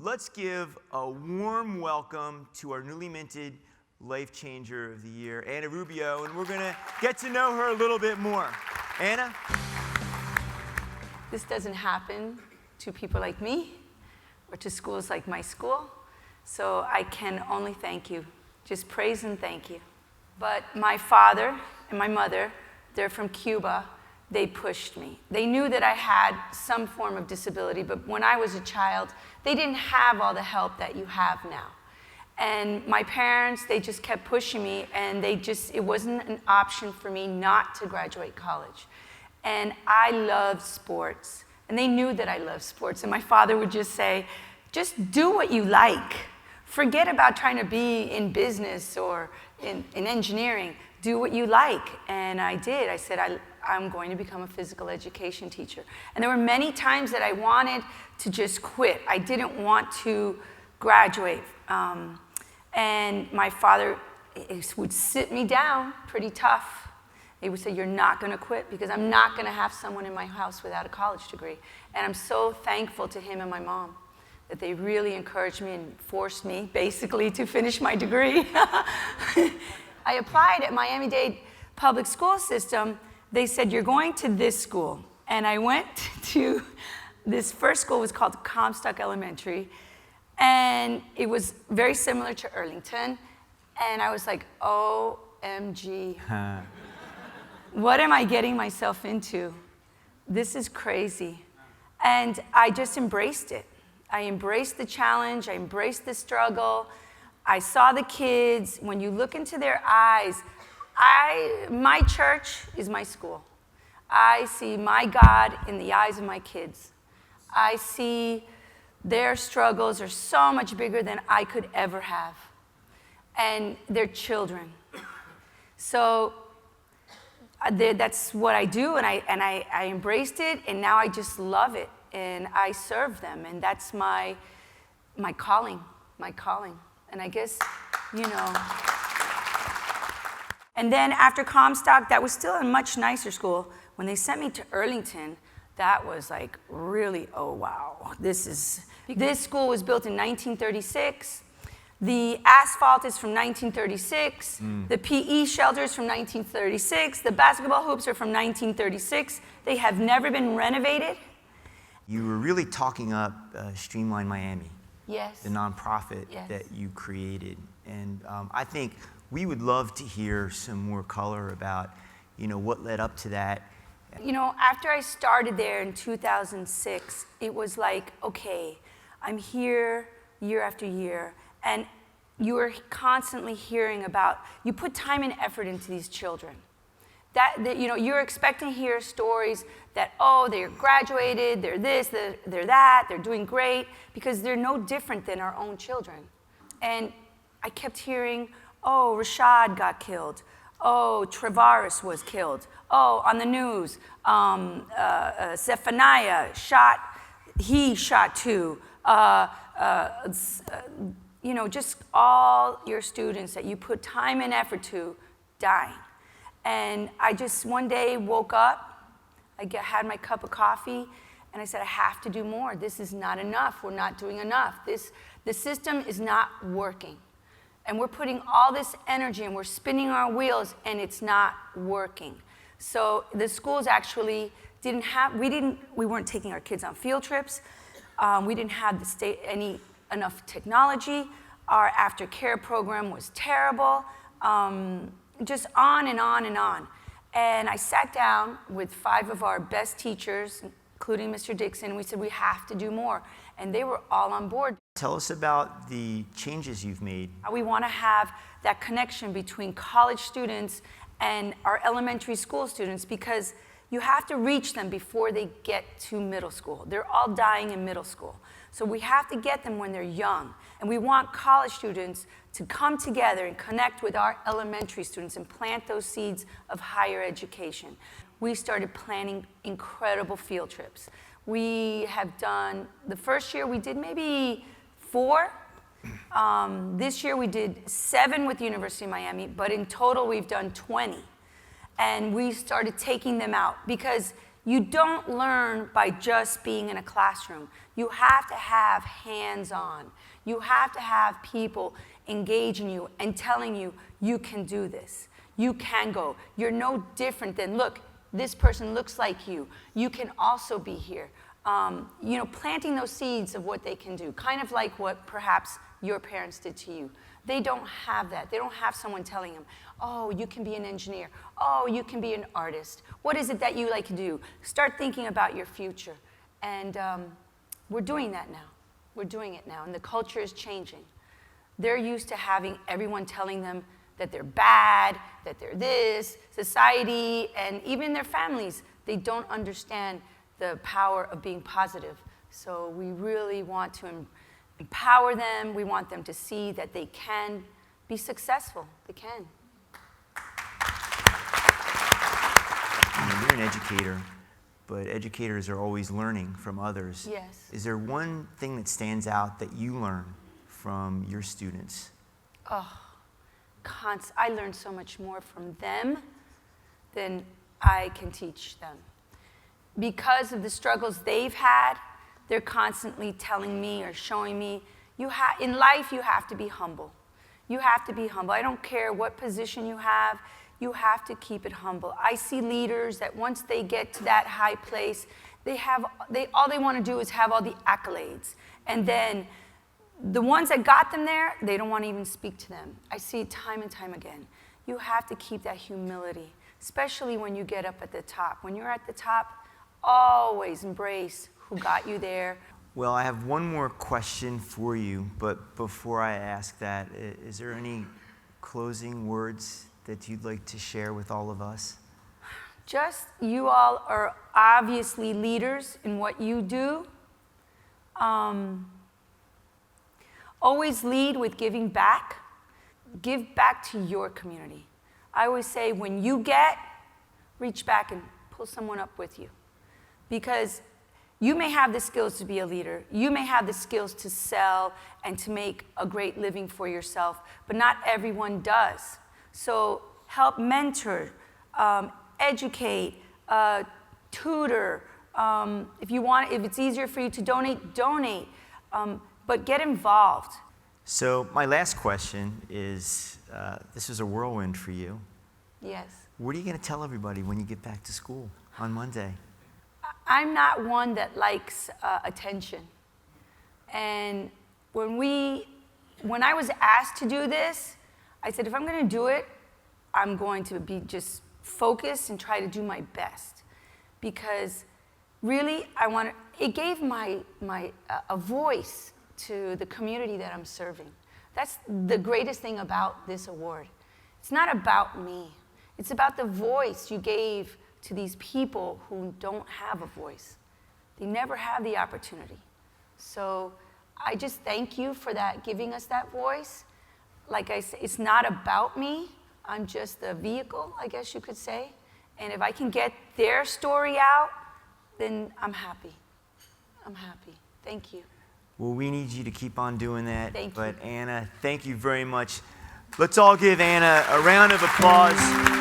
let's give a warm welcome to our newly minted Life Changer of the Year, Anna Rubio, and we're gonna get to know her a little bit more. Anna? This doesn't happen to people like me or to schools like my school, so I can only thank you. Just praise and thank you. But my father and my mother, they're from Cuba. They pushed me. They knew that I had some form of disability, but when I was a child, they didn't have all the help that you have now. And my parents, they just kept pushing me, and it wasn't an option for me not to graduate college. And I loved sports, and they knew that I loved sports, and my father would just say, just do what you like. Forget about trying to be in business or in engineering. Do what you like. And I did. I said, I'm going to become a physical education teacher. And there were many times that I wanted to just quit. I didn't want to graduate. And my father would sit me down pretty tough. He would say, you're not going to quit because I'm not going to have someone in my house without a college degree. And I'm so thankful to him and my mom that they really encouraged me and forced me, basically, to finish my degree. I applied at Miami-Dade public school system. They said, you're going to this school. And I went to this first school, was called Comstock Elementary. And it was very similar to Earlington. And I was like, OMG. What am I getting myself into? This is crazy. And I just embraced it. I embraced the challenge. I embraced the struggle. I saw the kids. When you look into their eyes, my church is my school. I see my God in the eyes of my kids. I see their struggles are so much bigger than I could ever have. And they're children. So that's what I do, and I embraced it, and now I just love it, and I serve them, and that's my calling. And I guess, And then after Comstock, that was still a much nicer school. When they sent me to Earlington, that was like really, oh wow, this school was built in 1936. The asphalt is from 1936. The PE shelter is from 1936. The basketball hoops are from 1936. They have never been renovated. You were really talking up Streamline Miami. Yes. The nonprofit that you created. And I think we would love to hear some more color about, what led up to that. After I started there in 2006, it was like, okay, I'm here year after year, and you were constantly hearing about, you put time and effort into these children. You're expecting to hear stories that, they're graduated, they're this, they're that, they're doing great, because they're no different than our own children. And I kept hearing, Rashad got killed. Travaris was killed. On the news, Zephaniah shot two. Just all your students that you put time and effort to dying. And I just one day woke up, had my cup of coffee, and I said, I have to do more. This is not enough. We're not doing enough. The system is not working. And we're putting all this energy and we're spinning our wheels and it's not working. So the schools actually we weren't taking our kids on field trips. We didn't have enough technology. Our aftercare program was terrible. Just on and on and on. And I sat down with 5 of our best teachers, including Mr. Dixon, and we said, we have to do more. And they were all on board. Tell us about the changes you've made. We want to have that connection between college students and our elementary school students, because you have to reach them before they get to middle school. They're all dying in middle school. So we have to get them when they're young. And we want college students to come together and connect with our elementary students and plant those seeds of higher education. We started planning incredible field trips. We have done, the first year we did maybe 4. This year we did 7 with the University of Miami, but in total we've done 20. And we started taking them out because You don't learn by just being in a classroom. You have to have hands-on. You have to have people engaging you and telling you, you can do this. You can go. You're no different than, look, this person looks like you. You can also be here. Planting those seeds of what they can do, kind of like what perhaps your parents did to you. They don't have that. They don't have someone telling them, oh, you can be an engineer. Oh, you can be an artist. What is it that you like to do? Start thinking about your future. And we're doing that now. We're doing it now, and the culture is changing. They're used to having everyone telling them that they're bad, that they're this, society, and even their families. They don't understand the power of being positive. So we really want to empower them. We want them to see that they can be successful. They can. You're an educator, but educators are always learning from others. Yes. Is there one thing that stands out that you learn from your students? Oh, I learn so much more from them than I can teach them. Because of the struggles they've had, they're constantly telling me or showing me, in life you have to be humble. You have to be humble. I don't care what position you have to keep it humble. I see leaders that once they get to that high place, all they want to do is have all the accolades. And then the ones that got them there, they don't want to even speak to them. I see it time and time again. You have to keep that humility, especially when you get up at the top. When you're at the top, always embrace who got you there. Well, I have one more question for you, but before I ask that, is there any closing words that you'd like to share with all of us? Just, you all are obviously leaders in what you do. Always lead with giving back. Give back to your community. I always say, when you get, reach back and pull someone up with you. Because you may have the skills to be a leader. You may have the skills to sell and to make a great living for yourself, but not everyone does. So help mentor, educate, tutor. If it's easier for you to donate. But get involved. So my last question is, this is a whirlwind for you. Yes. What are you going to tell everybody when you get back to school on Monday? I'm not one that likes attention. And when I was asked to do this, I said, if I'm going to do it, I'm going to be just focused and try to do my best. Because really, it gave a voice to the community that I'm serving. That's the greatest thing about this award. It's not about me. It's about the voice you gave to these people who don't have a voice. They never have the opportunity. So I just thank you for that, giving us that voice. Like I say, it's not about me. I'm just the vehicle, I guess you could say. And if I can get their story out, then I'm happy. I'm happy. Thank you. Well, we need you to keep on doing that. Thank you. But Anna, thank you very much. Let's all give Anna a round of applause.